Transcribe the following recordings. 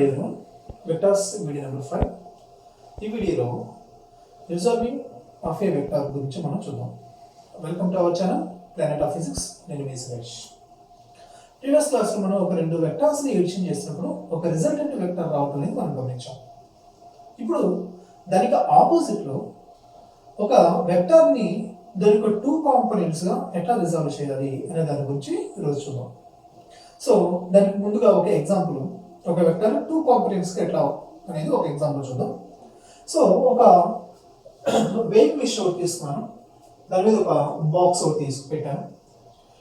ఐదు vectors video number 5. ఈ వీడియోలో రిజాల్వింగ్ ఆఫ్ ఏ వెక్టర్ గురించి మనం చూద్దాం. Welcome to our channel planet of physics. నేను మీ సురేష్. ప్రీవియస్ క్లాస్లో మనం ఒక రెండు వెక్టర్స్ని ఎడిషన్ చేసినప్పుడు ఒక రిజల్టెంట్ వెక్టర్ రావడం అనేది మనం గమనించాం. ఇప్పుడు దానికి ఆపోజిట్లో ఒక వెక్టర్ని దాని యొక్క 2 కాంపోనెంట్స్గా ఎట్లా రిజాల్వ్ చేయాలి అనే దాని గురించి ఈరోజు చూద్దాం. సో దానికి ముందుగా ఒక ఎగ్జాంపుల్, ఒక వెక్టర్ 2 కాంపోనెంట్స్కి ఎట్లా అనేది ఒక ఎగ్జాంపుల్ చూద్దాం. సో ఒక వెయిట్ మిషన్ ఒకటి తీసుకున్నాను, దాని మీద ఒక బాక్స్ ఒకటి పెట్టాను.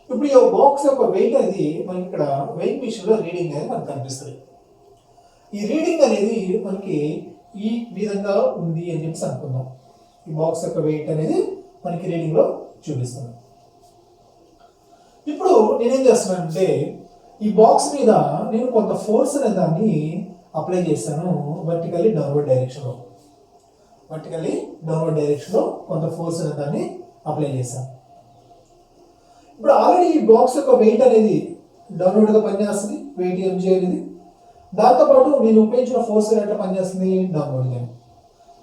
ఇప్పుడు ఈ బాక్స్ యొక్క వెయిట్ అనేది మనకి ఇక్కడ వెయిట్ మిషన్లో రీడింగ్ అనేది మనకు కనిపిస్తుంది. ఈ రీడింగ్ అనేది మనకి ఈ విధంగా ఉంది అని చెప్పి అనుకుందాం. ఈ బాక్స్ యొక్క వెయిట్ అనేది మనకి రీడింగ్లో చూపిస్తుంది. ఇప్పుడు నేనేం చేస్తున్నానంటే ఈ బాక్స్ మీద నేను కొంత ఫోర్స్ అనే దాన్ని అప్లై చేశాను వర్టికల్లీ డౌన్వర్డ్ డైరెక్షన్లో. కొంత ఫోర్స్ అనే దాన్ని అప్లై చేశాను. ఇప్పుడు ఆల్రెడీ ఈ బాక్స్ యొక్క వెయిట్ అనేది డౌన్వర్డ్గా పనిచేస్తుంది, వెయిట్ ఎంజీ అనేది. దాంతోపాటు నేను ఉపయోగించిన ఫోర్స్ ఎట్లా పనిచేస్తుంది, డౌన్వర్డ్గా.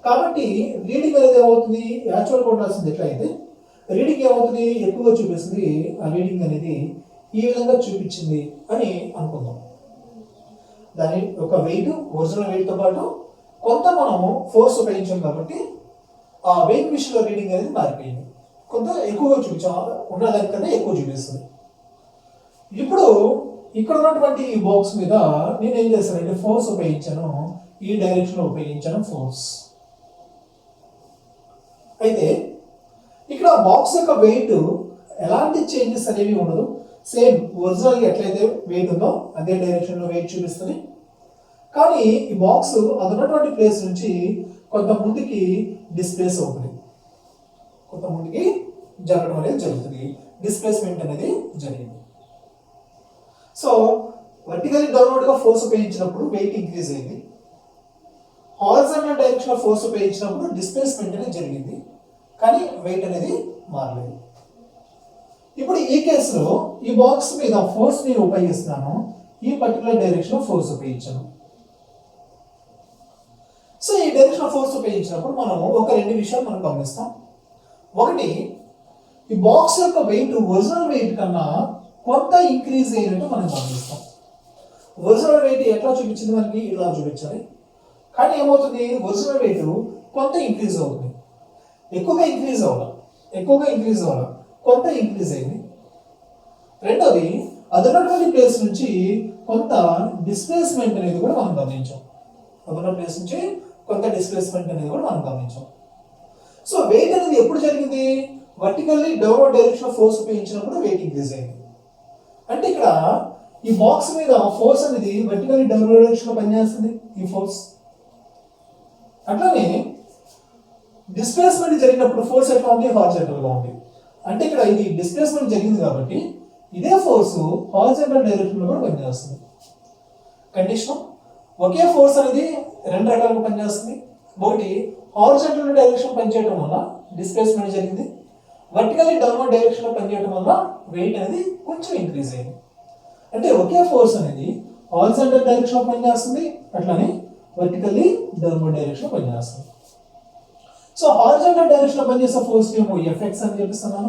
కాబట్టి రీడింగ్ అనేది ఏమవుతుంది, యాక్చువల్గా ఉండాల్సింది ఎట్లా అయితే రీడింగ్ ఏమవుతుంది, ఎక్కువగా చూపిస్తుంది. ఆ రీడింగ్ అనేది ఈ విధంగా చూపించింది అని అనుకుందాం. దాని ఒక వెయిట్, ఒరిజినల్ వెయిట్తో పాటు కొంత మనము ఫోర్స్ ఉపయోగించాం కాబట్టి ఆ వెయిట్ మిషన్లో రీడింగ్ అనేది మారిపోయింది. కొంత ఎక్కువగా చూపించాం, ఉన్నదానికన్నా ఎక్కువ చూపిస్తుంది. ఇప్పుడు ఇక్కడ ఉన్నటువంటి ఈ బాక్స్ మీద నేను ఏం చేశానంటే ఫోర్స్ ఉపయోగించాను, ఈ డైరెక్షన్లో ఉపయోగించాను ఫోర్స్. అయితే ఇక్కడ బాక్స్ యొక్క వెయిట్ ఎలాంటి చేంజెస్ అనేవి ఉండదు. సేమ్ ఒరిజినల్గా ఎట్లయితే వెయిట్ ఉందో అదే డైరెక్షన్లో వెయిట్ చూపిస్తుంది. కానీ ఈ బాక్స్ అది ఉన్నటువంటి ప్లేస్ నుంచి కొంత ముందుకి డిస్ప్లేస్ అవుతుంది, కొంత ముందుకి జరగడం అనేది జరుగుతుంది. డిస్ప్లేస్మెంట్ అనేది జరిగింది. సో వర్టికల్లీ డౌన్వర్డ్గా ఫోర్స్ ఉపయోగించినప్పుడు వెయిట్ ఇంక్రీజ్ అయింది. హారిజాంటల్ డైరెక్షన్లో ఫోర్స్ ఉపయోగించినప్పుడు డిస్ప్లేస్మెంట్ అనేది జరిగింది, కానీ వెయిట్ అనేది మారలేదు. ఇప్పుడు ఈ కేసులో ఈ బాక్స్ మీద ఫోర్స్ నేను ఉపయోగిస్తున్నాను, ఈ పర్టికులర్ డైరెక్షన్లో ఫోర్స్ ఉపయోగించాను. సో ఈ డైరెక్షన్లో ఫోర్స్ ఉపయోగించినప్పుడు మనము ఒక రెండు విషయాలు మనం గమనిస్తాం. ఒకటి, ఈ బాక్స్ యొక్క వెయిట్ ఒరిజినల్ వెయిట్ కన్నా కొంత ఇంక్రీజ్ అయినట్టు మనం గమనిస్తాం. ఒరిజినల్ వెయిట్ ఎట్లా చూపించింది, మనకి ఇలా చూపించాలి. కానీ ఏమవుతుంది, ఒరిజినల్ వెయిట్ కొంత ఇంక్రీజ్ అవుతుంది. ఎక్కువగా ఇంక్రీజ్ అవ్వాలి, కొంత ఇంక్రీజ్ అయింది. రెండోది, అదున్నటువంటి ప్లేస్ నుంచి కొంత డిస్ప్లేస్మెంట్ అనేది కూడా మనం గమనించాం. సో వెయిట్ అనేది ఎప్పుడు జరిగింది, వర్టికల్లీ డౌన్వర్డ్ డైరెక్షన్ ఫోర్స్ ఉపయోగించినప్పుడు వెయిట్ ఇంక్రీజ్ అయింది. అంటే ఇక్కడ ఈ బాక్స్ మీద ఫోర్స్ అనేది వర్టికల్లీ డౌన్వర్డ్ డైరెక్షన్ లో పనిచేస్తుంది, ఈ ఫోర్స్. అట్లానే డిస్ప్లేస్మెంట్ జరిగినప్పుడు ఫోర్స్ ఎట్లా ఉంది, హారిజాంటల్ గా ఉంది. అంటే ఇక్కడ ఇది డిస్ప్లేస్మెంట్ జరిగింది కాబట్టి ఇదే ఫోర్స్ హారిజాంటల్ డైరెక్షన్ లో కూడా పనిచేస్తుంది. కండిషన్, ఒకే ఫోర్స్ అనేది రెండు రకాలుగా పనిచేస్తుంది. ఒకటి, హారిజాంటల్ డైరెక్షన్ పనిచేయడం వల్ల డిస్ప్లేస్మెంట్ జరిగింది, వర్టికల్లీ డౌన్వర్డ్ డైరెక్షన్ లో పనిచేయడం వల్ల వెయిట్ అనేది కొంచెం ఇంక్రీజ్ అయింది. అంటే ఒకే ఫోర్స్ అనేది హారిజాంటల్ డైరెక్షన్ లో పనిచేస్తుంది, అట్లానే వర్టికల్లీ డౌన్వర్డ్ డైరెక్షన్ లో పనిచేస్తుంది. సో హారిజాంటల్ డైరెక్షన్ లో పనిచేసే ఫోర్స్ ఏమో ఎఫ్ఎక్స్ అని చెప్పిస్తున్నాను,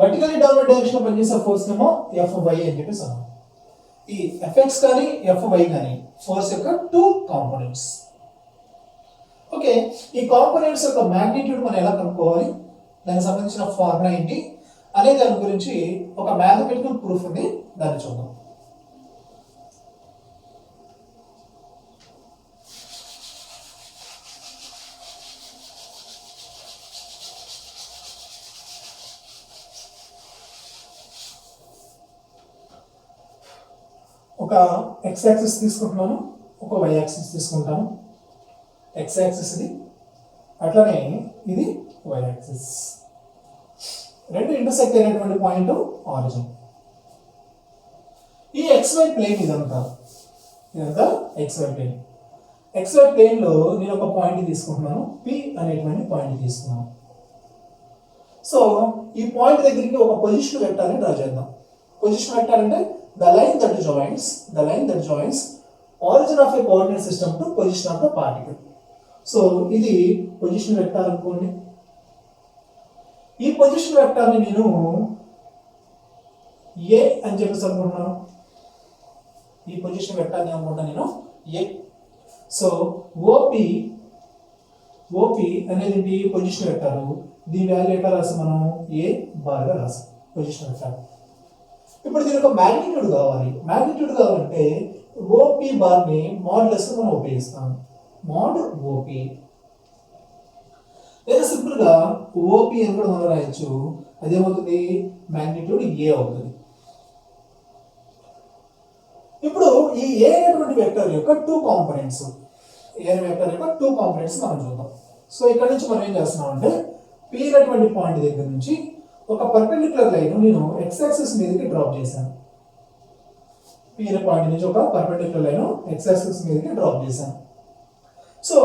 వర్టికల్లీ డౌన్వర్డ్ డైరెక్షన్ లో పనిచేసే ఫోర్స్ ఏమో ఎఫ్వై అని చెప్పిస్తున్నాను. ఈ ఎఫ్ఎక్స్ కానీ ఎఫ్వై కానీ ఫోర్స్ యొక్క 2 కాంపోనెంట్స్. ఓకే, ఈ కాంపోనెంట్స్ యొక్క మ్యాగ్నిట్యూడ్ మనం ఎలా కనుక్కోవాలి, దానికి సంబంధించిన ఫార్ములా ఏంటి అనే దాని గురించి ఒక మ్యాథమెటికల్ ప్రూఫ్ ఉంది, దాన్ని చూద్దాం. ఒక ఎక్స్ యాక్సిస్ తీసుకుంటున్నాను, ఒక వై యాక్సిస్ తీసుకుంటాను. ఎక్స్ యాక్సిస్ ఇది, అట్లానే ఇది వై యాక్సిస్. రెండు ఇంటర్సెక్ట్ అయినటువంటి పాయింట్ ఆరిజిన్. ఈ ఎక్స్వై ప్లేన్ ఇదంతా ఎక్స్వై ప్లేన్. ఎక్స్వై ప్లేన్ లో నేను ఒక పాయింట్ తీసుకుంటున్నాను, పి అనేటువంటి పాయింట్ తీసుకున్నాను. సో ఈ పాయింట్ దగ్గరికి ఒక పొజిషన్ వెక్టార్ని డ్రా చేద్దాం. పొజిషన్ వెక్టార్ అంటే the line that joins origin of A coordinate system to position of the particle. So ఇది పొజిషన్ వెక్టార్ అనుకోండి. ఈ పొజిషన్ వెక్టార్ని నేను ఏ అని చెప్పేసి అనుకుంటున్నాను. ఈ పొజిషన్ వెక్టార్ని అనుకుంటున్నాను నేను ఏ. సో ఓపి అనేది ఏంటి? Position vector. దీని వాల్యూ ఎట్లా రాసాం మనం? ఏ బార్గా రాసాం పొజిషన్ వెక్టార్. ఇప్పుడు దీని యొక్క మ్యాగ్నిట్యూడ్ కావాలి. మ్యాగ్నిట్యూడ్ కావాలంటే ఓపి బార్ని మాడ్యులస్ మనం ఉపయోగిస్తాం. మోడ్ ఓపి లేదా సింపుల్ గా ఓపి అని కూడా మనం రాయొచ్చు. అదేమవుతుంది? మ్యాగ్నిట్యూడ్ ఏ అవుతుంది. ఇప్పుడు ఈ ఏ అనేటువంటి వెక్టర్ యొక్క టూ కాంపోనెంట్స్ మనం చూద్దాం. సో ఇక్కడ నుంచి మనం ఏం చేస్తున్నాం అంటే పి అనేటువంటి పాయింట్ దగ్గర నుంచి ఒక పర్పెండిక్యులర్ లైన్ నేను ఎక్స్ యాక్సిస్ మీదకి డ్రాప్ చేశాను. పి అనే పాయింట్ నుంచి ఒక పర్పెండిక్యులర్ లైన్ ఎక్స్ యాక్సిస్ మీదకి డ్రాప్ చేశాను. సో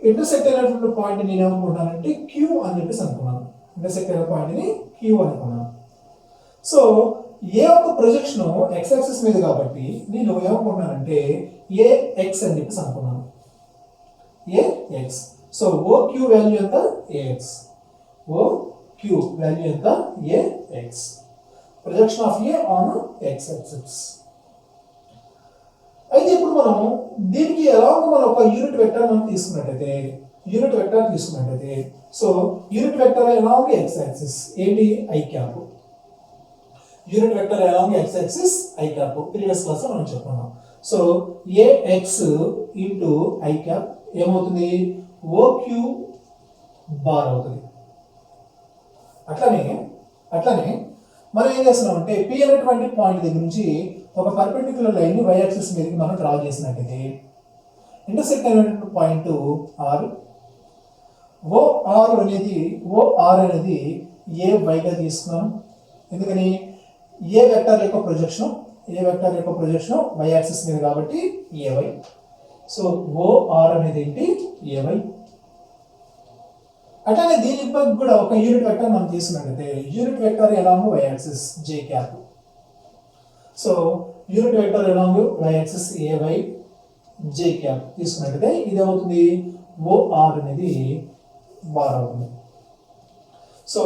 ఇంటర్సెక్ట్ అయినటువంటి పాయింట్ నేను ఏమనుకుంటానంటే క్యూ అని చెప్పేసి అనుకున్నాను. ఇంటర్సెక్ట్ అయిన పాయింట్ని క్యూ అనుకున్నాను. సో ఏ ఒక ప్రొజెక్షన్ ఎక్స్ యాక్సిస్ మీద కాబట్టి నేను ఏమనుకుంటున్నానంటే ఏ ఎక్స్ అని చెప్పేసి అనుకున్నాను. A X. So O Q value ఎంత? ఏఎక్స్. ఓ క్యూ వాల్యూ ఎంత? A X. Projection of A on X axis. అయితే ఇప్పుడు మనం దీనికి ఎలాగో మనం ఒక యూనిట్ వెక్టర్ మనం తీసుకున్నట్టయితే సో యూనిట్ వెక్టర్ ఎలాగో ఎక్స్ యాక్సిస్ ఏంటి? I cap. యూనిట్ వెక్టర్ ఎలాగో X axis I cap. Previous class లో మనం చెప్పుకున్నాం. So A X into I cap ఏమవుతుంది? ఓ క్యూ బార్ అవుతుంది. అట్లానే మనం ఏం చేస్తున్నాం అంటే పి అనేటువంటి పాయింట్ దగ్గర నుంచి ఒక పర్పెండిక్యులర్ లైన్ వై యాక్సిస్ మీదకి మనం డ్రా చేసినట్టయితే ఇంటర్సెక్ట్ అయినటువంటి పాయింట్ ఆర్. ఓఆర్ అనేది ఏ వైగా తీసుకున్నాం. ఎందుకని? ఏ వెక్టర్ యొక్క ప్రొజెక్షన్ వై యాక్సిస్ మీద కాబట్టి ఏవై. సో ఓఆర్ అనేది ఏంటి? ఏవై. అట్లానే దీని కూడా ఒక యూనిట్ వెక్టర్ మనం తీసుకున్నట్లయితే unit vector along Y axis J cap. So unit vector along Y axis A Y J cap తీసుకున్నట్లయితే ఇది అవుతుంది ఓఆర్ అనేది బార్ అవుతుంది. So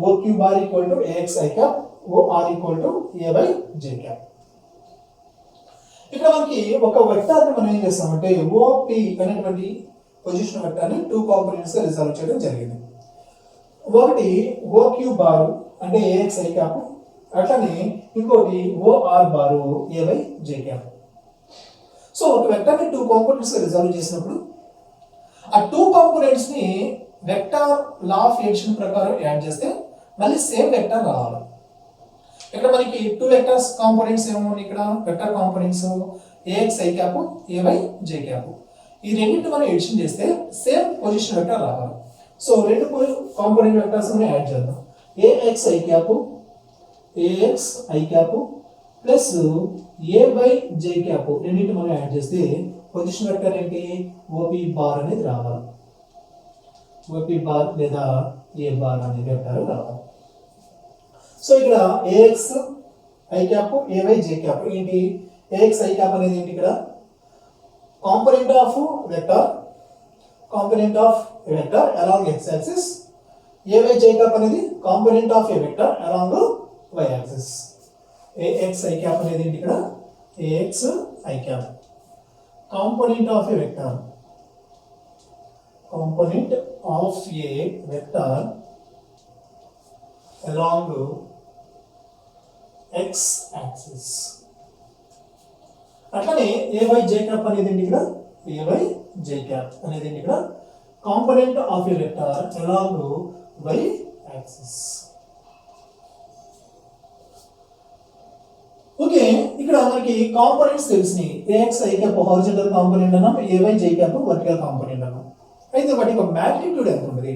O Q bar equal to A X I cap, O R equal to A by J cap. ఇక్కడ మనకి ఒక వెక్టార్ని మనం ఏం చేస్తామంటే ఓపి అనేటువంటి పొజిషన్ వెక్టార్ని టూ కాంపోనెంట్స్ గా రిజాల్వ్ చేయడం జరిగింది. ఒకటి ఓ క్యూ బారు అంటే ఏఎక్స్ ఐ క్యాప్, అట్లానే ఇంకోటి OR bar A by J cap. So ఒక వెక్టార్ని టూ కాంపోనెంట్స్ గా రిజాల్వ్ చేసినప్పుడు ఆ టూ కాంపోనెంట్స్ ని వెక్టార్ లా ఆఫ్ ఎడిషన్ ప్రకారం యాడ్ చేస్తే మళ్ళీ సేమ్ వెక్టార్ రావాలి. ఇక్కడ మనకి టూ వెక్టర్స్ కాంపోనెంట్స్ ఏమో ఇక్కడ vector components A X I cap, A by J cap. ఈ రెండింటి మనం ఎడిషన్ చేస్తే సేమ్ పొజిషన్ వెక్టర్ రావాలి. సో రెండు కాంపోనెంట్ వెక్టర్స్ యాడ్ చేద్దాం. A X I cap plus A by J cap రెండింటి మనం యాడ్ చేస్తే పొజిషన్ వెక్టర్ ఏంటి? ఓపి బార్ అనేది రావాలి. ఓపి బార్ లేదా ఏ బార్ అనేది వెక్టర్ రావాలి. సో ఇక్కడ A X I cap, A by J cap ఏంటి? ఏఎక్స్ ఐ క్యాప్ అనేది ఏంటి? ఇక్కడ component of vector along X axis. A by J cap అనేది component of A vector along Y axis. A X I cap అనేది ఏంటి? ఇక్కడ A X I cap component of A vector along x axis. అట్లానే a by j cap అనేది ఏంటి? ఇక్కడ a by j cap అనేది ఏంటి? ఇక్కడ component of A vector along y axis. Okay, ఇక్కడ మనకి కాంపోనెంట్స్ తెలిసినాయి. ax i cap horizontal component అన్నాం, a by j cap vertical component అన్నాం. అయితే వాటి యొక్క మ్యాగ్నిట్యూడ్ ఎంత ఉంటుంది?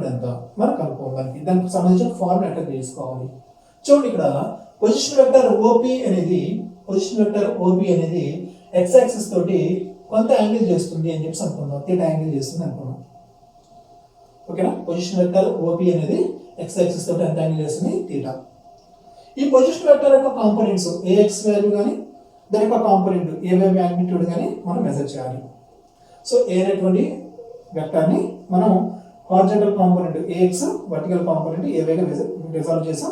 ఎంత మనం కనుక్కోవాలి. దానికి సంబంధించిన ఫార్ములా అట్లా చేసుకోవాలి. చూడండి, ఇక్కడ పొజిషన్ వెక్టర్ ఓపి అనేది ఎక్స్ యాక్సిస్ తోటి కొంత యాంగిల్ చేస్తుంది అని చెప్పి అనుకున్నాం. థీటా యాంగిల్ చేస్తుంది అనుకున్నాం. ఓకేనా? పొజిషన్ వెక్టర్ ఓపి అనేది ఎక్స్ యాక్సిస్ తోటి ఎంత యాంగిల్ చేస్తుంది? థీటా. ఈ పొజిషన్ వెక్టర్ యొక్క కాంపోనెంట్స్ ఏఎక్స్ వాల్యూ కానీ దాని యొక్క కాంపోనెంట్ ఏవే మ్యాగ్నిట్యూడ్ కానీ మనం మెజర్ చేయాలి. సో ఏ అనేటువంటి వెక్టార్ని మనం horizontal component A X, vertical component ఏవేగా రిజాల్వ్ చేసాం.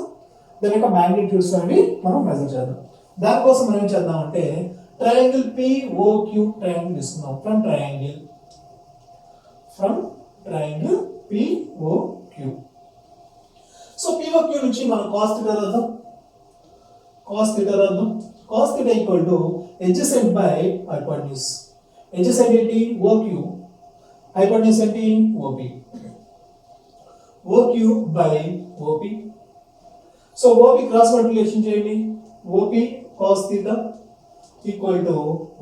దాని యొక్క మ్యాగ్నిట్యూడ్స్ అనేవి మనం మెజర్ చేద్దాం. దానికోసం మనం ఏం చేద్దామంటే ట్రయాంగిల్ పిఓక్యూ ట్రయాంగిల్ తీసుకుందాం. From triangle P O Q. So P O Q నుంచి మనం కాస్ థీటా రాద్దాం. Cos theta equal to adjacent by hypotenuse. adjacent ఏంటి? ఓక్యూ. హైపోటెన్యూస్ ఏంటి? O P. O Q by O P. So O P cross multiplication చేయండి. O P cos theta equal to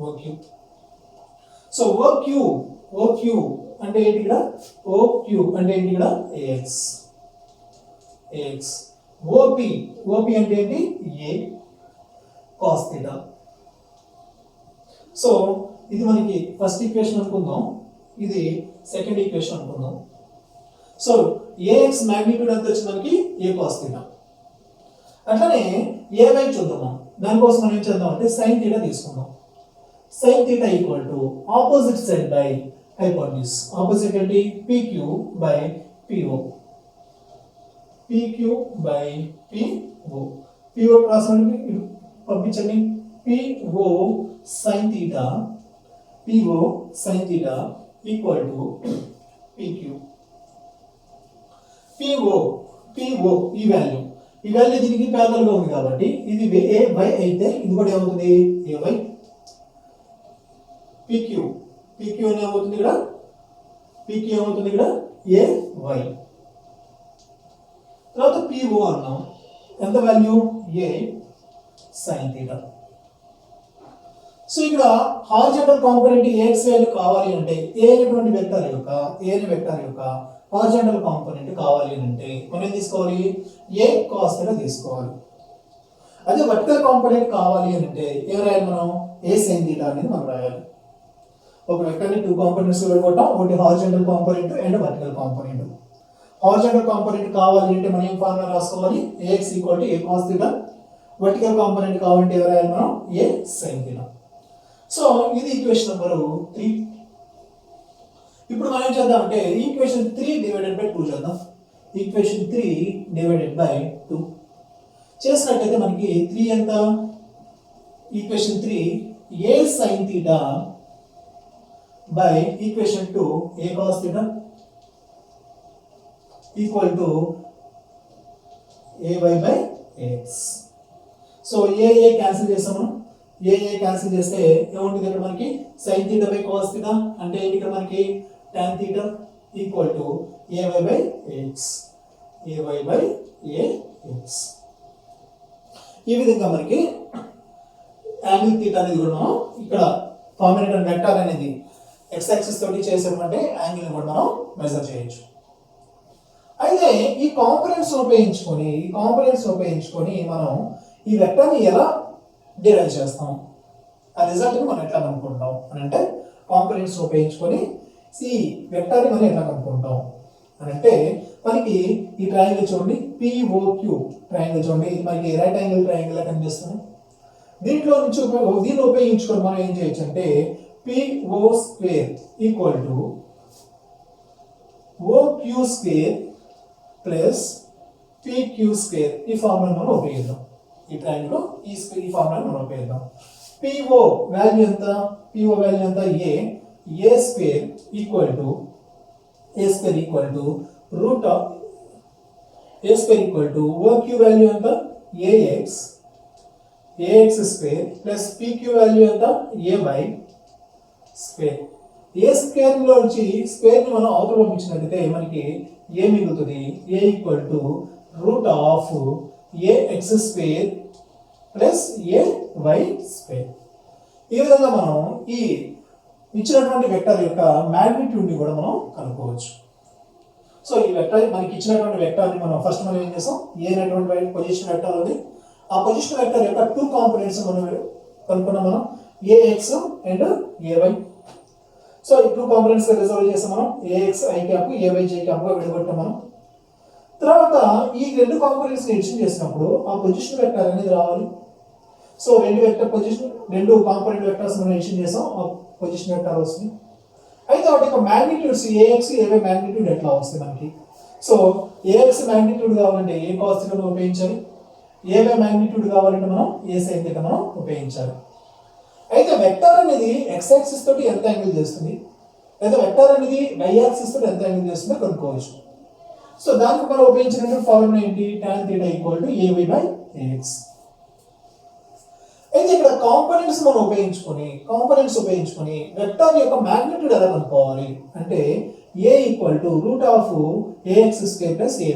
O Q. So O Q అంటే ఏంటి ఇక్కడ? OQ అంటే ఏంటి ఇక్కడ? ఏఎక్స్. ఓపీ అంటే ఏంటి? ఏ కాస్ థీటా. సో ఇది మనకి ఫస్ట్ ఈక్వేషన్ అనుకుందాం, ఇది సెకండ్ ఈక్వేషన్ అనుకుందాం. సో ఏఎక్స్ మ్యాగ్నిట్యూడ్ ఎంత వచ్చింది మనకి? ఏ కాస్ థీటా. అట్లనే ఏ వై చూద్దాం. దానికోసం మనం ఏం చేద్దాం అంటే సైన్ థీటా తీసుకుందాం. Sine theta equal to opposite side by hypotenuse. Opposite ఏంటి? PQ by PO. PQ by PO. PO cross పంపించండి. PO sin theta equal to PQ. PO ఈ వాల్యూ దీనికి ప్యారలల్ గా ఉంది కాబట్టి ఇది AY అయితే ఇది కూడా ఏమవుతుంది? AY. PQ అని ఏమవుతుంది ఇక్కడ? AY. తర్వాత PO అన్నాం. ఎంత value? A sin theta. So ఇక్కడ హారిజాంటల్ కాంపోనెంట్ ఏఎక్స్ వాల్యూ కావాలి అంటే ఏ అనేటువంటి వెక్టర్ యొక్క హారిజాంటల్ కాంపోనెంట్ కావాలి అంటే మనం ఏం తీసుకోవాలి? ఏ కాస్ థీటా తీసుకోవాలి. అదే వర్టికల్ కాంపోనెంట్ కావాలి అంటే ఏం రాయాలి మనం? ఏ సైన్ థీటా అనేది మనం రాయాలి. ఒక వెక్టర్ని 2 కాంపోనెంట్స్ విడగొట్టాం. ఒకటి horizontal component and vertical component. Horizontal component కావాలి అంటే మనం ఏం ఫార్ములా రాసుకోవాలి? A X equal to A cos theta. Vertical component కావాలంటే ఏం రాయాలి మనం? A sine theta. సో ఇది ఈక్వేషన్ నెంబర్ 3. ఇప్పుడు మనం ఏం చేద్దాం అంటే ఈక్వేషన్ 3 డివైడెడ్ బై 2 చేద్దాం. ఈక్వేషన్ 3 డివైడెడ్ బై 2 చేసినట్లయితే మనకి 3 ఎంత? Equation 3 A sin theta by equation 2 A cos theta equal to ay by ax. So A cancel చేస్తాము. ఏ క్యాన్సిల్ చేస్తే ఏముంటుంది ఇక్కడ మనకి? sin theta by cos theta అంటే ఏంటి? ఇక్కడ మనకి tan theta equal to ay by ax. ఈ విధంగా మనకి యాంగిల్ థీటా అనేది కూడా మనం ఇక్కడ ఫార్ములేటెడ్ వెక్టర్ అనేది x యాక్సిస్ తోటి చేసామంటే యాంగిల్ కూడా మనం మెజర్ చేయొచ్చు. అయితే ఈ కాంపోనెంట్స్ ఉపయోగించుకొని మనం ఈ వెక్టర్ని ఎలా డిరైవ్ చేస్తాం? ఆ రిజల్ట్ని మనం ఎట్లా కనుక్కుంటాం అని అంటే కాంపోనెంట్స్ ఉపయోగించుకొని ఈ వెక్టర్ని మనం ఎట్లా కనుక్కుంటాం అని అంటే మనకి ఈ ట్రయాంగిల్ చూడండి, POQ ట్రయాంగిల్ చూడండి, ఇది మనకి రైట్ యాంగిల్ ట్రయాంగిల్ కనిపిస్తుంది. దీంట్లో నుంచి దీన్ని ఉపయోగించుకొని మనం ఏం చేయొచ్చు అంటే PO square equal to OQ square plus PQ square ఈ ఫార్ములా మనం ఉపయోగిద్దాం. ఈ ట్రయాంగిల్ ఈ ఫార్ములా మనం ఉపయోగిద్దాం. PO వాల్యూ ఎంత? A square equal to root of A square equal to OQ value ఎంత? AX square plus PQ value ఎంత? AY square. ఏ స్క్వేర్ లో నుంచి స్క్వేర్ ని మనం అవతల పంపించినట్లయితే మనకి ఏ మిగులుతుంది? A equal to root of AX square plus AY square. ఈ విధంగా మనం ఈ ఇచ్చినటువంటి వెక్టర్ యొక్క మ్యాగ్నిట్యూడ్ ని కూడా మనం కనుక్కోవచ్చు. సో ఈ వెక్టర్ మనకి ఇచ్చినటువంటి వెక్టర్ ని మనం ఫస్ట్ మనం ఏం చేసాం? ఏ అనేటువంటి పొజిషన్ వెక్టర్ ఉంది. ఆ పొజిషన్ వెక్టర్ యొక్క 2 కాంపోనెంట్స్ మనం కనుక్కున్నాం. మనం AX అండ్ AY. సో ఈ 2 కాంపోనెంట్స్ రిజర్వ్ చేసాం మనం. AX I cap, AY J cap గా విడగొట్టాం మనం. తర్వాత ఈ 2 కాంపోనెంట్స్ ని ఎడిషన్ చేసినప్పుడు ఆ పొజిషన్ వెక్టర్ అనేది రావాలి. సో రెండు వెక్టర్ పొజిషన్ రెండు కాంపోనెంట్ వెక్టర్స్ మనం మెన్షన్ చేసాం, పొజిషన్ వెక్టర్ వస్తుంది. అయితే వాటి యొక్క మ్యాగ్నిట్యూడ్స్ ఏఎక్స్ ఏవై మ్యాగ్నిట్యూడ్ ఎట్లా వస్తాయి మనకి? సో ఏఎక్స్ మ్యాగ్నిట్యూడ్ కావాలంటే ఏ కాస్ థీటా ఉపయోగించాలి, ఏవై మ్యాగ్నిట్యూడ్ కావాలంటే మనం ఏ సైన్ థీటా మనం ఉపయోగించాలి. అయితే వెక్టర్ అనేది ఎక్స్ యాక్సిస్ తోటి ఎంత యాంగిల్ చేస్తుంది, లేదా వెక్టర్ అనేది వై యాక్సిస్ తోటి ఎంత యాంగిల్ చేస్తుందో కనుక్కోవచ్చు. సో దానికి మనం ఉపయోగించిన ఫార్ములా ఏంటి? tan θ = ay by ax. అయితే ఇక్కడ కాంపోనెంట్స్ మనం ఉపయోగించుకొని వెక్టర్ యొక్క మాగ్నిట్యూడ్ ఎలా కనుక్కోవాలి అంటే a = √ax² + ay².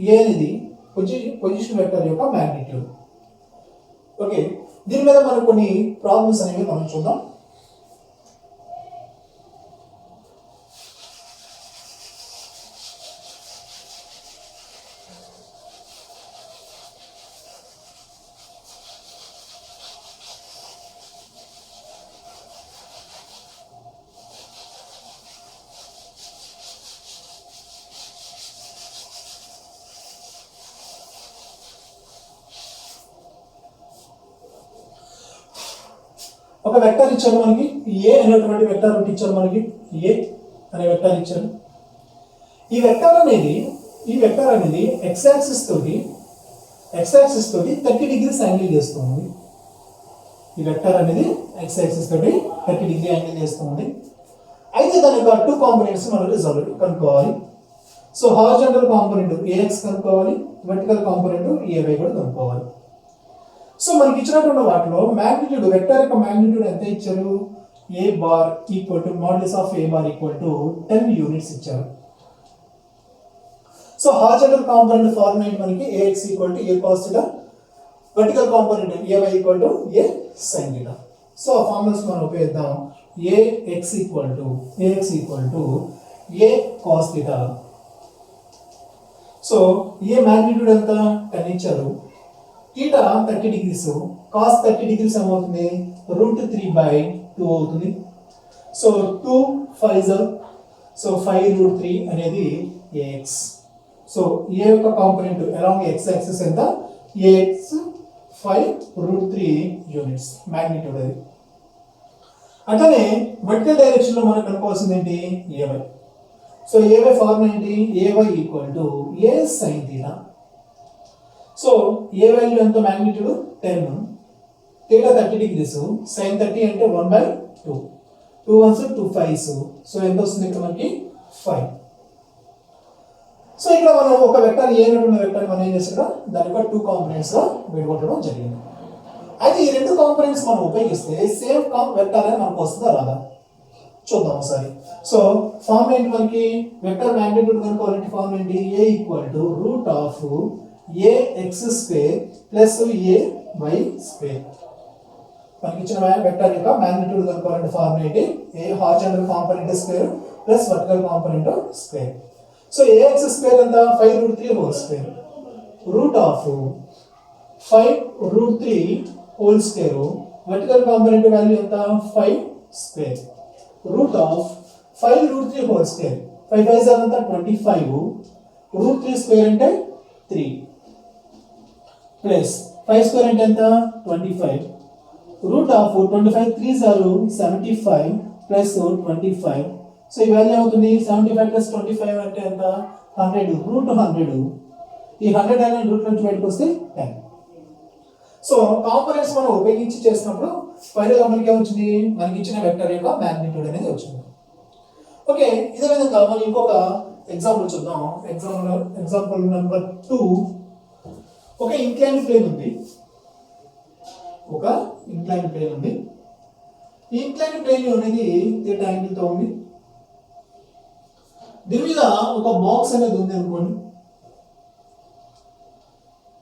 a అనేది పొజిషన్ వెక్టర్ యొక్క మాగ్నిట్యూడ్. ఓకే, దీని మీద మనం కొన్ని ప్రాబ్లమ్స్ అనేవి మనం చూద్దాం. ఒక వెక్టర్ ఇచ్చారు మనకి, ఏ అనేటువంటి వెక్టర్ ఒకటి ఇచ్చారు మనకి, ఏ అనే వెక్టర్ ఇచ్చారు. ఈ వెక్టర్ అనేది ఎక్స్ యాక్సిస్ తోటి 30 డిగ్రీస్ యాంగిల్ చేస్తుంది. ఈ వెక్టర్ అనేది ఎక్స్ యాక్సిస్ తోటి 30 డిగ్రీ యాంగిల్ చేస్తుంది. అయితే దాని యొక్క 2 కాంపోనెంట్స్ మనం రిజల్ట్ కనుక్కోవాలి. సో హారిజాంటల్ కాంపోనెంట్ ఏఎక్స్ కనుక్కోవాలి, వర్టికల్ కాంపోనెంట్ ఏవై కూడా కనుక్కోవాలి. సో మనకి ఇచ్చినటువంటి వాటిలో మ్యాగ్నిట్యూడ్, వెక్టర్ యొక్క మ్యాగ్నిట్యూడ్ ఎంత ఇచ్చారు? a bar = modulus of a bar = 10 units ఇచ్చారు. సో హారిజాంటల్ కాంపోనెంట్ ఫార్ములా మనకి ax = a cos θ, vertical component ay = a sin θ. So ఆ ఫార్ములాస్ మనం ఉపయోగిద్దాం. ax = a cos θ. So a magnitude ఎంత? 10 ఇచ్చారు. θ 30 డిగ్రీస్, cos 30 డిగ్రీస్ ఏమవుతుంది? √3/2 అవుతుంది. సో 2 5 సో 5√3 అనేది ax. సో a యొక్క కాంపోనెంట్ అలాంగ్ x యాక్సిస్ ఎంత? ax 5√3 యూనిట్స్ మ్యాగ్నిట్యూడ్ అది. అట్లనే వర్టికల్ డైరెక్షన్ లో మనం కనుక్కోవాల్సింది ఏంటి? ay. సో ay ఫార్ములా ఏంటి? ay = a sin θ. So A value ఎంత? మ్యాగ్నిట్యూడ్ 10, θ 30 డిగ్రీస్, sin 30 అంటే 1/2, 2 1s 2 5s. సో ఎంత వస్తుంది ఇక్కడ మనకి? 5. సో ఇక్కడ మనం ఒక వెక్టర్ ఏ ఉన్న వెక్టర్ మనం ఏం చేస్తాం? దాని యొక్క 2 కాంపోనెంట్స్ గా విడగొట్టడం జరిగింది. అయితే ఈ 2 కాంపోనెంట్స్ మనం ఉపయోగిస్తే సేమ్ వెక్టర్ అనేది మనకు వస్తుందా రాదా చూద్దాం ఒకసారి. సో ఫార్మ్ ఏంటి మనకి? వెక్టర్ మ్యాగ్నిట్యూడ్ కనుక్కోవాలంటే ఫార్మ్ ఏంటి? a = √ax² + ay². మనకి ఇచ్చిన వెక్టర్ యొక్క మ్యాగ్నిట్యూడ్ కనుక్కోవాలంటే ఫార్ములా ఏంటి? a horizontal component square plus vertical component square. So ax² ఎంత? 5√3 whole square, √5√3 whole square, vertical component value ఎంత? 5 స్క్వేర్, √5√3 హోల్ స్క్వేర్. 5 5 ఎంత? 25, √3 స్క్వేర్ అంటే 3 ప్లస్ 5 స్క్వేర్ అంటే ఎంత? 25, √25 3s are 75 ప్లస్ 25. సో ఈ వాల్యూ అవుతుంది 75 ప్లస్ 25 అంటే ఎంత? 100, √100. ఈ 100 అనేది రూట్ నుంచి బయటకు వస్తే 10. సో కాంపోనెంట్స్ మనం ఉపయోగించి చేసినప్పుడు ఫైనల్ గా మనకి ఏమొచ్చింది? మనకి ఇచ్చిన వెక్టర్ యొక్క మ్యాగ్నిట్యూడ్ అనేది వచ్చింది. ఓకే, ఇదే విధంగా మనం ఇంకొక ఎగ్జాంపుల్ చూద్దాం. Example number 2. ఒక ఇంక్లైన్డ్ ప్లేన్ ఉంది. ఈ ఇంక్లైన్డ్ ప్లేన్ అనేది θ యాంగిల్ తో ఉంది. దీని మీద ఒక బాక్స్ అనేది ఉంది అనుకోండి.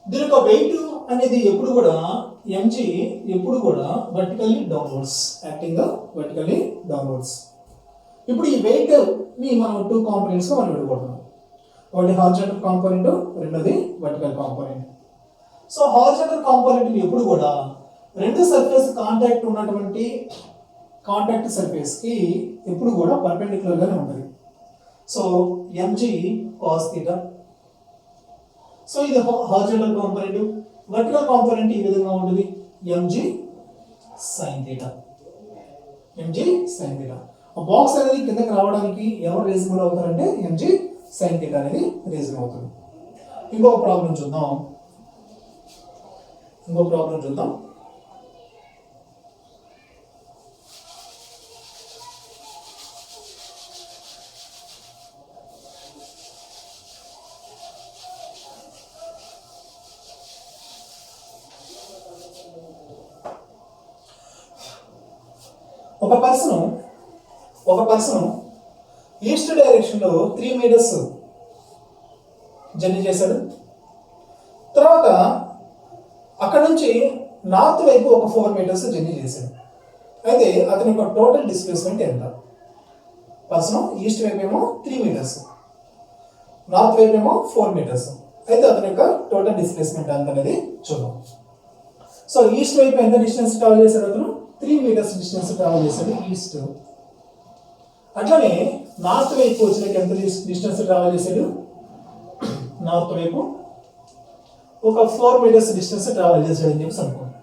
దీని యొక్క వెయిట్ అనేది ఎప్పుడు కూడా mg ఎప్పుడు కూడా vertically downwards, acting vertically downwards. ఇప్పుడు ఈ వెయిట్ ని మనం 2 కాంపోనెంట్స్ గా మనం విడగొడతాం. ఒకటి హారిజాంటల్ కాంపోనెంట్, రెండోది vertical component. So horizontal component ఎప్పుడు కూడా రెండు సర్ఫేస్ కాంటాక్ట్ ఉన్నటువంటి కాంటాక్ట్ సర్ఫేస్ కి ఎప్పుడు కూడా పర్పెండిక్యులర్ గానే ఉంటుంది. So mg cos θ. సో ఇది హారిజాంటల్ కాంపోనెంట్. వర్టికల్ కాంపోనెంట్ ఈ విధంగా ఉంటుంది, mg sin theta. mg sin theta. ఆ బాక్స్ అనేది కిందకి రావడానికి ఎవరు రీజనబుల్ అవుతారంటే mg sin theta అనేది రీజన్ అవుతుంది. ఇంకొక ప్రాబ్లం చూద్దాం. ఒక పర్సన్ ఈస్ట్ డైరెక్షన్లో 3 మీటర్స్ జర్నీ చేశాడు. తర్వాత అక్కడ నుంచి నార్త్ వైపు ఒక 4 మీటర్స్ జర్నీ చేశాడు. అయితే అతని యొక్క టోటల్ డిస్ప్లేస్మెంట్ ఎంత? పర్సన్ ఈస్ట్ వైపు ఏమో 3 మీటర్స్, నార్త్ వైపు ఏమో 4 మీటర్స్. అయితే అతని యొక్క టోటల్ డిస్ప్లేస్మెంట్ ఎంత అనేది చూద్దాం. సో ఈస్ట్ వైపు ఎంత డిస్టెన్స్ ట్రావెల్ చేశాడు? అతను 3 మీటర్స్ డిస్టెన్స్ ట్రావెల్ చేశాడు ఈస్ట్. అట్లానే నార్త్ వైపు వచ్చినాక ఎంత డిస్టెన్స్ ట్రావెల్ చేశాడు? నార్త్ వైపు ఒక 4 మీటర్స్ డిస్టెన్స్ ట్రావెల్ చేశాడని చెప్పి అనుకోండి.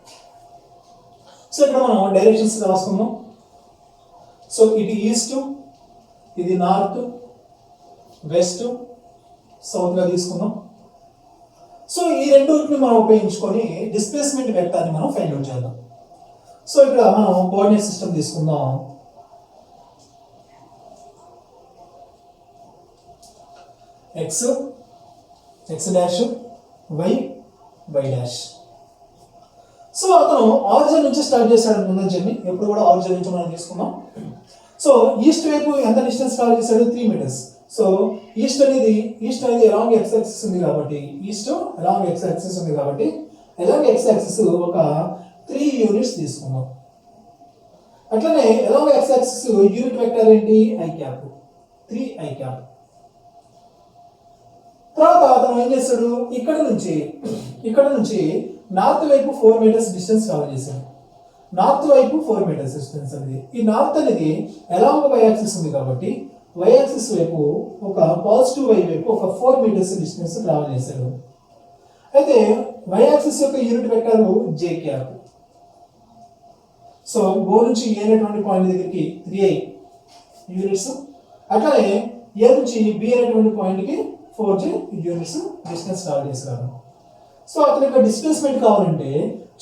సో ఇక్కడ మనం డైరెక్షన్స్ రాసుకుందాం. సో ఇది ఈస్ట్, ఇది నార్త్, వెస్ట్, సౌత్గా తీసుకుందాం. సో ఈ రెండుని మనం ఉపయోగించుకొని డిస్ప్లేస్మెంట్ వెక్టార్ని మనం ఫైండ్ అవుట్ చేద్దాం. సో ఇక్కడ మనం కోఆర్డినేట్ సిస్టమ్ తీసుకుందాం. X dash, Y dash. So అతను ఆరిజిన్ నుంచి స్టార్ట్ చేశాడు ముందు జర్నీ. ఎప్పుడు కూడా ఆరిజిన్ నుంచి మనం తీసుకుందాం. సో ఈస్ట్ వైపు ఎంత డిస్టెన్స్ ట్రావెల్ చేశాడు? 3 మీటర్స్. సో ఈస్ట్ అనేది అలాంగ్ ఎక్స్ యాక్సిస్ ఉంది కాబట్టి అలాంగ్ ఎక్స్ యాక్సిస్ ఒక 3 యూనిట్స్ తీసుకుందాం. అట్లనే along X axis unit vector ఏంటి? I cap, 3 I cap. తర్వాత అతను ఏం చేస్తాడు? ఇక్కడ నుంచి నార్త్ వైపు 4 మీటర్స్ డిస్టెన్స్ ట్రావెల్ చేశాడు. నార్త్ వైపు 4 మీటర్స్ డిస్టెన్స్ అనేది, ఈ నార్త్ అనేది అలాంగ్ వై యాక్సిస్ ఉంది కాబట్టి వై యాక్సిస్ వైపు ఒక పాజిటివ్ వై వైపు ఒక 4 మీటర్స్ డిస్టెన్స్ ట్రావెల్ చేశాడు. అయితే వై యాక్సిస్ యొక్క యూనిట్ వెక్టర్ జే క్యాప్. సో గో నుంచి ఏ అనేటువంటి పాయింట్ దగ్గరికి 3i యూనిట్స్, అట్లానే ఏ నుంచి బి అనేటువంటి పాయింట్కి 4j యూనిట్స్ డిస్టెన్స్ ట్రావెల్ చేశారు. సో అతని యొక్క డిస్ప్లేస్మెంట్ కావాలంటే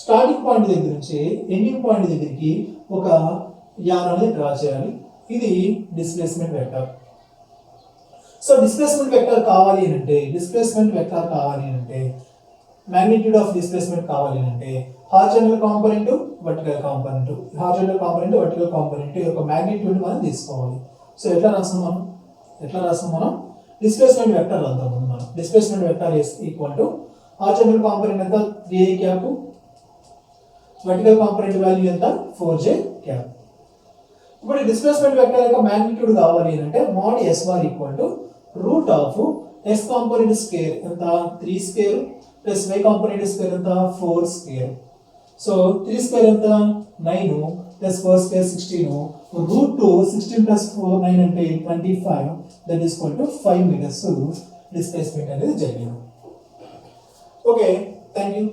స్టార్టింగ్ పాయింట్ దగ్గర నుంచి ఎండింగ్ పాయింట్ దగ్గరికి ఒక యారో అనేది డ్రా చేయాలి. ఇది displacement vector. So displacement vector కావాలి అంటే మాగ్నిట్యూడ్ ఆఫ్ డిస్ప్లేస్మెంట్ కావాలి అంటే హారిజాంటల్ కాంపోనెంట్, వర్టికల్ కాంపోనెంట్ యొక్క మాగ్నిట్యూడ్ మనం తీసుకోవాలి. సో ఎట్లా రాస్తాం మనం డిస్ప్లేస్మెంట్ వెక్టర్ రాద్దాం. మనం displacement vector equal to horizontal component ఎంత? 3i cap, vertical component value ఎంత? 4j cap. ఇప్పుడు డిస్ప్లేస్మెంట్ వెక్టర్ యొక్క మాగ్నిట్యూడ్ కావాలి అంటే mode s bar equal to root of s component square ఎంత? 3 square plus y component square ఎంత? 4 square. So 3 square ఎంత? 9 plus 4 square 16. Route 2 16 plus 4 9 అంటే 25. That is equal to 5 metres displacement అనేది జరిగింది. Okay, thank you.